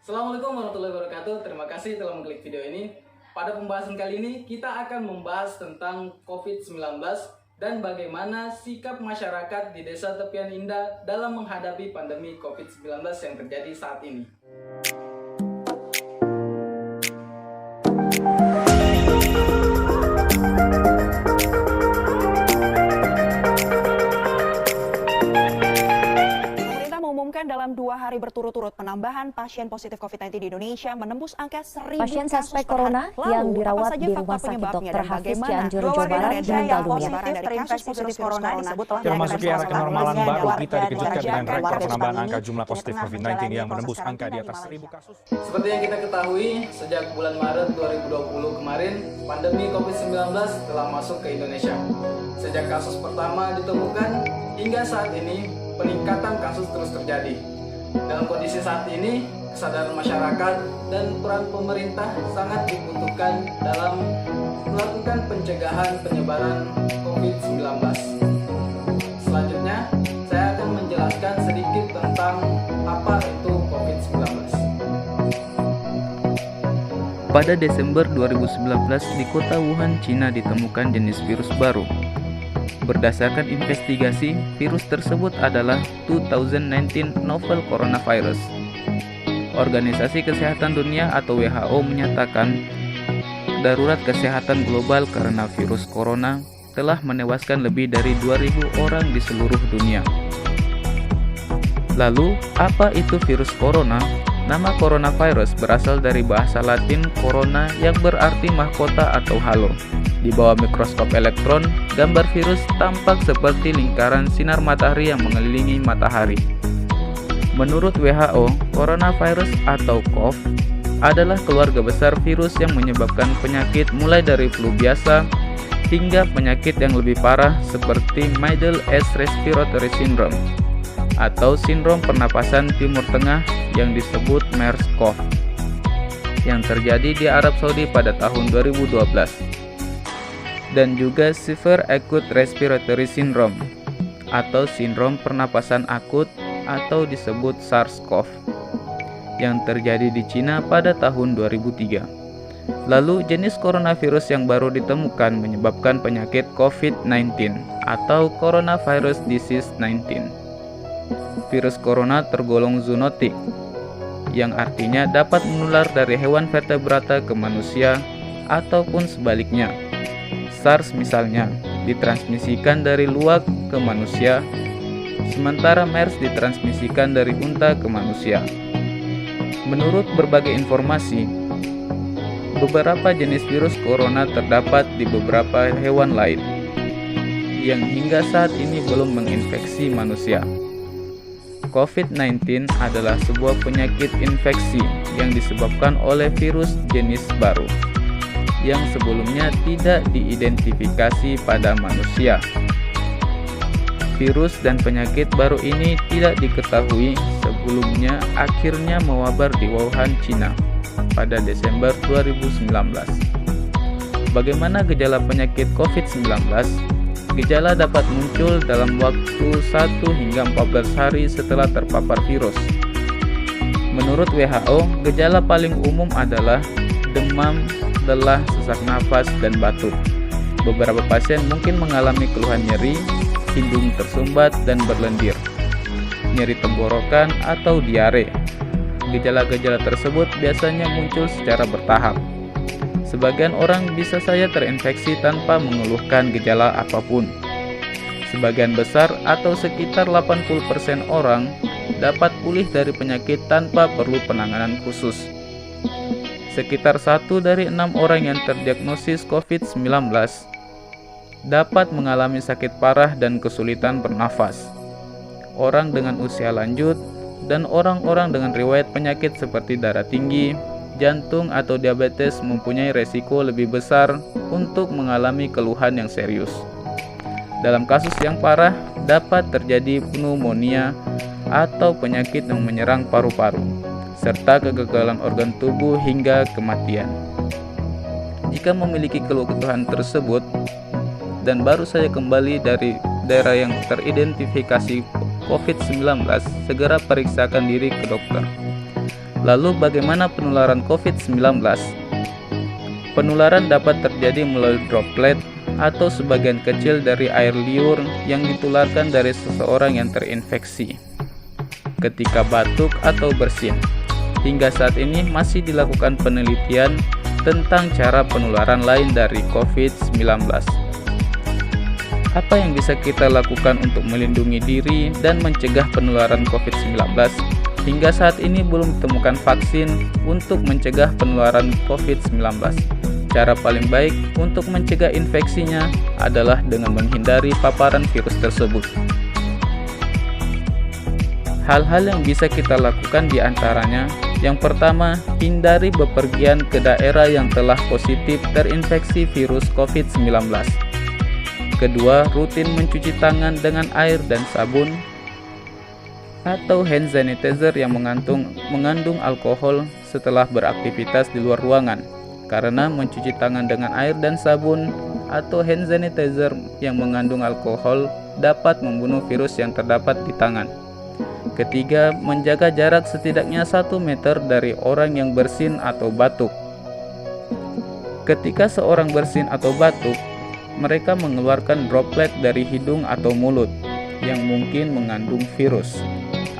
Assalamualaikum warahmatullahi wabarakatuh. Terima kasih telah mengklik video ini. Pada pembahasan kali ini kita akan membahas tentang COVID-19 dan bagaimana sikap masyarakat di Desa Tepian Indah dalam menghadapi pandemi COVID-19 yang terjadi saat ini. Dalam 2 hari berturut-turut penambahan pasien positif COVID-19 di Indonesia menembus angka 1.000 pasien kasus suspek per corona hari. yang dirawat di Rumah Sakit Dr. Hafiz Cianjur, Jawa Barat meninggal dunia. Terinfeksi virus corona disebut telah memasuki era kenormalan baru, kita dikejutkan dengan rekor penambahan angka jumlah positif COVID-19 yang menembus angka di atas 1.000 kasus. Seperti yang kita ketahui, sejak bulan Maret 2020 kemarin, pandemi COVID-19 telah masuk ke Indonesia. Sejak kasus pertama ditemukan hingga saat ini, peningkatan kasus terus terjadi. Dalam kondisi saat ini, kesadaran masyarakat dan peran pemerintah sangat dibutuhkan dalam melakukan pencegahan penyebaran COVID-19. Selanjutnya, saya akan menjelaskan sedikit tentang apa itu COVID-19. Pada Desember 2019 di kota Wuhan, Cina ditemukan jenis virus baru. Berdasarkan investigasi, virus tersebut adalah 2019 novel coronavirus. Organisasi Kesehatan Dunia atau WHO menyatakan darurat kesehatan global karena virus corona telah menewaskan lebih dari 2.000 orang di seluruh dunia. Lalu, apa itu virus corona? Nama coronavirus berasal dari bahasa Latin corona yang berarti mahkota atau halo. Di bawah mikroskop elektron, gambar virus tampak seperti lingkaran sinar matahari yang mengelilingi matahari. Menurut WHO, coronavirus atau COV adalah keluarga besar virus yang menyebabkan penyakit mulai dari flu biasa hingga penyakit yang lebih parah seperti Middle East Respiratory Syndrome atau sindrom pernapasan Timur Tengah yang disebut MERS-CoV yang terjadi di Arab Saudi pada tahun 2012. Dan juga Severe Acute Respiratory Syndrome atau sindrom pernapasan akut atau disebut SARS-CoV yang terjadi di Cina pada tahun 2003. Lalu jenis coronavirus yang baru ditemukan menyebabkan penyakit COVID-19 atau Coronavirus Disease 19. Virus corona tergolong zoonotik yang artinya dapat menular dari hewan vertebrata ke manusia ataupun sebaliknya. SARS misalnya ditransmisikan dari luwak ke manusia, sementara MERS ditransmisikan dari unta ke manusia. Menurut berbagai informasi, beberapa jenis virus corona terdapat di beberapa hewan lain yang hingga saat ini belum menginfeksi manusia. COVID-19 adalah sebuah penyakit infeksi yang disebabkan oleh virus jenis baru yang sebelumnya tidak diidentifikasi pada manusia. Virus dan penyakit baru ini tidak diketahui sebelumnya akhirnya mewabar di Wuhan, Cina pada Desember 2019. Bagaimana gejala penyakit COVID-19? Gejala dapat muncul dalam waktu 1 hingga 14 hari setelah terpapar virus. Menurut WHO, gejala paling umum adalah demam, lelah, sesak nafas, dan batuk. Beberapa pasien mungkin mengalami keluhan nyeri, hidung tersumbat dan berlendir, nyeri tenggorokan atau diare. Gejala-gejala tersebut biasanya muncul secara bertahap. Sebagian orang bisa saja terinfeksi tanpa mengeluhkan gejala apapun. Sebagian besar atau sekitar 80% orang dapat pulih dari penyakit tanpa perlu penanganan khusus. Sekitar 1 dari 6 orang yang terdiagnosis COVID-19 dapat mengalami sakit parah dan kesulitan bernafas. Orang dengan usia lanjut dan orang-orang dengan riwayat penyakit seperti darah tinggi, jantung atau diabetes mempunyai resiko lebih besar untuk mengalami keluhan yang serius. Dalam kasus yang parah, dapat terjadi pneumonia atau penyakit yang menyerang paru-paru, serta kegagalan organ tubuh hingga kematian. Jika memiliki keluhan tersebut dan baru saja kembali dari daerah yang teridentifikasi COVID-19, segera periksakan diri ke dokter. Lalu bagaimana penularan COVID-19? Penularan dapat terjadi melalui droplet atau sebagian kecil dari air liur yang ditularkan dari seseorang yang terinfeksi ketika batuk atau bersin. Hingga saat ini masih dilakukan penelitian tentang cara penularan lain dari COVID-19. Apa yang bisa kita lakukan untuk melindungi diri dan mencegah penularan COVID-19? Hingga saat ini belum ditemukan vaksin untuk mencegah penularan COVID-19. Cara paling baik untuk mencegah infeksinya adalah dengan menghindari paparan virus tersebut. Hal-hal yang bisa kita lakukan diantaranya, yang pertama, hindari bepergian ke daerah yang telah positif terinfeksi virus COVID-19. Kedua, rutin mencuci tangan dengan air dan sabun atau hand sanitizer yang mengandung alkohol setelah beraktivitas di luar ruangan, karena mencuci tangan dengan air dan sabun atau hand sanitizer yang mengandung alkohol dapat membunuh virus yang terdapat di tangan. Ketiga, menjaga jarak setidaknya 1 meter dari orang yang bersin atau batuk. Ketika seorang bersin atau batuk, mereka mengeluarkan droplet dari hidung atau mulut yang mungkin mengandung virus.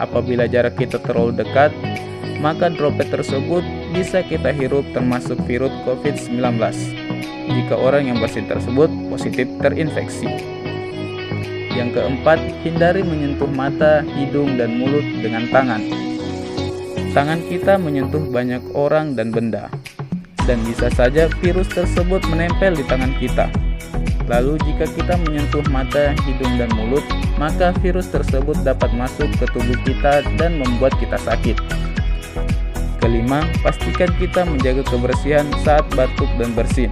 Apabila jarak kita terlalu dekat, maka droplet tersebut bisa kita hirup termasuk virus COVID-19 jika orang yang bersin tersebut positif terinfeksi. Yang keempat, hindari menyentuh mata, hidung, dan mulut dengan tangan. Tangan kita menyentuh banyak orang dan benda, dan bisa saja virus tersebut menempel di tangan kita. Lalu jika kita menyentuh mata, hidung, dan mulut, maka virus tersebut dapat masuk ke tubuh kita dan membuat kita sakit. Kelima, pastikan kita menjaga kebersihan saat batuk dan bersin,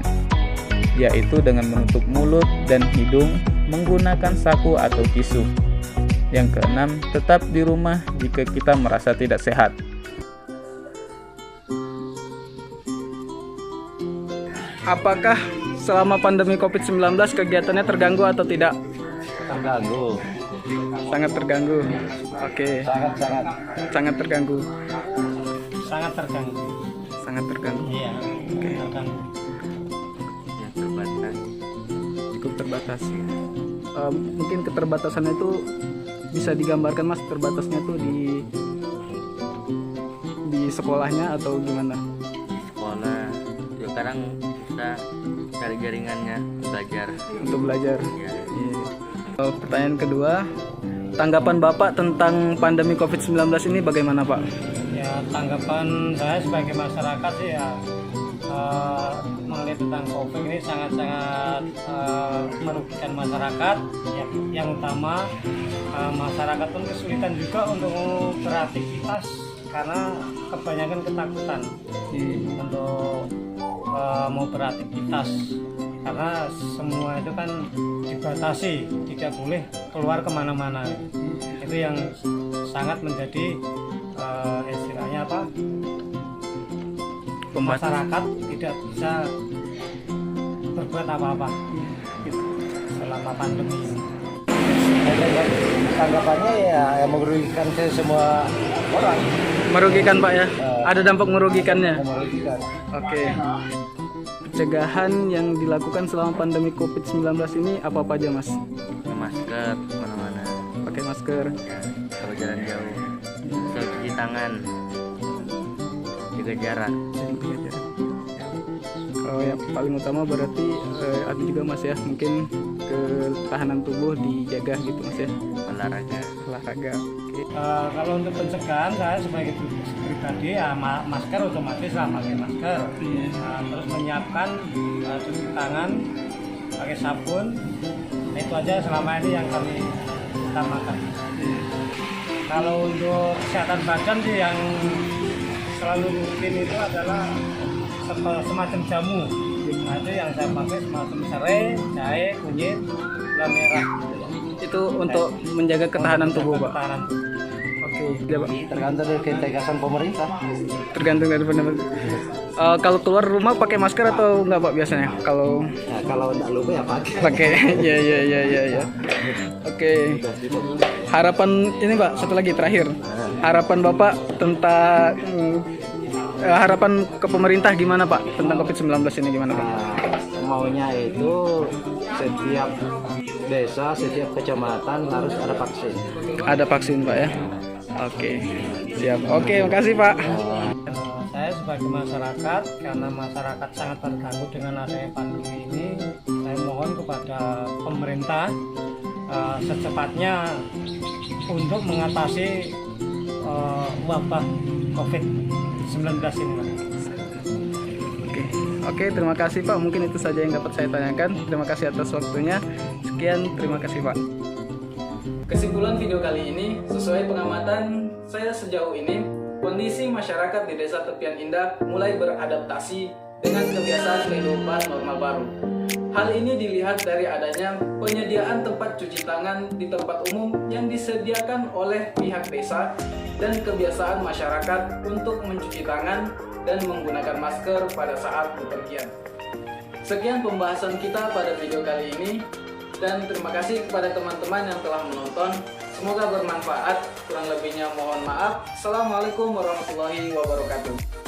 yaitu dengan menutup mulut dan hidung menggunakan sapu atau tisu. Yang keenam, tetap di rumah jika kita merasa tidak sehat. Apakah selama pandemi COVID-19 kegiatannya terganggu atau tidak? Terganggu. Sangat terganggu. Oke. Sangat terganggu. Sangat terganggu. Sangat terganggu. Iya. Oke. Terganggu. Yang terbatas. Cukup terbatas. Mungkin keterbatasannya itu bisa digambarkan Mas, terbatasnya tuh di sekolahnya atau gimana? Di sekolah ya sekarang kita cari jaringannya belajar. Untuk belajar. Ya. Iya. Pertanyaan kedua, tanggapan Bapak tentang pandemi COVID-19 ini bagaimana Pak? Ya, tanggapan saya sebagai masyarakat sih ya mengenai tentang COVID ini sangat-sangat merugikan masyarakat. Yang utama masyarakat pun kesulitan juga untuk beraktivitas karena kebanyakan ketakutan untuk mau beraktivitas karena semua itu kan dibatasi, tidak boleh keluar kemana-mana. Itu yang sangat menjadi istilahnya apa? Masyarakat tidak bisa berbuat apa-apa selama pandemi ini. Tanggapannya ya merugikan semua orang. Merugikan Pak ya? Ada dampak merugikannya? Merugikan. Oke. Pencegahan yang dilakukan selama pandemi COVID-19 ini apa aja Mas? Pakai masker kemana-mana. Pakai masker. Ya, kalau jalan jauh. Selalu cuci tangan. Jaga jarak. Kalau yang paling utama berarti ada juga Mas ya, mungkin ketahanan tubuh dijaga gitu Mas ya. Olahraga. Oke. Kalau untuk pencegahan saya sebagai pribadi ya masker otomatis lah pakai masker. Terus menyiapkan cuci tangan pakai sabun. Nah, itu aja selama ini yang kami utamakan. Kalau untuk kesehatan badan sih yang selalu rutin itu adalah semacam jamu. Nah, itu yang saya pakai semacam serai, jahe, kunyit, gula merah. Itu untuk menjaga ketahanan tubuh Pak. Ketahanan tubuh. Oke. Ya, Pak. Tergantung dari ketegasan pemerintah. Tergantung dari pemerintah. Kalau keluar rumah pakai masker atau enggak Pak biasanya? Kalau Ya, kalau tidak lupa ya pakai. pakai, ya. Oke. Harapan ini Pak, satu lagi terakhir. Harapan Bapak tentang harapan ke pemerintah gimana Pak tentang COVID-19 ini gimana Pak? Maunya itu setiap desa, setiap kecamatan harus ada vaksin. Ada vaksin Pak ya? Oke, siap. Oke, makasih Pak. Saya sebagai masyarakat, karena masyarakat sangat terganggu dengan adanya pandemi ini, saya mohon kepada pemerintah secepatnya untuk mengatasi wabah COVID-19 ini. Oke, terima kasih Pak. Mungkin itu saja yang dapat saya tanyakan. Terima kasih atas waktunya. Sekian, terima kasih Pak. Kesimpulan video kali ini, sesuai pengamatan saya sejauh ini, kondisi masyarakat di Desa Tepian Indah mulai beradaptasi dengan kebiasaan kehidupan normal baru. Hal ini dilihat dari adanya penyediaan tempat cuci tangan di tempat umum yang disediakan oleh pihak desa dan kebiasaan masyarakat untuk mencuci tangan dan menggunakan masker pada saat bepergian. Sekian pembahasan kita pada video kali ini, dan terima kasih kepada teman-teman yang telah menonton. Semoga bermanfaat, kurang lebihnya mohon maaf. Assalamualaikum warahmatullahi wabarakatuh.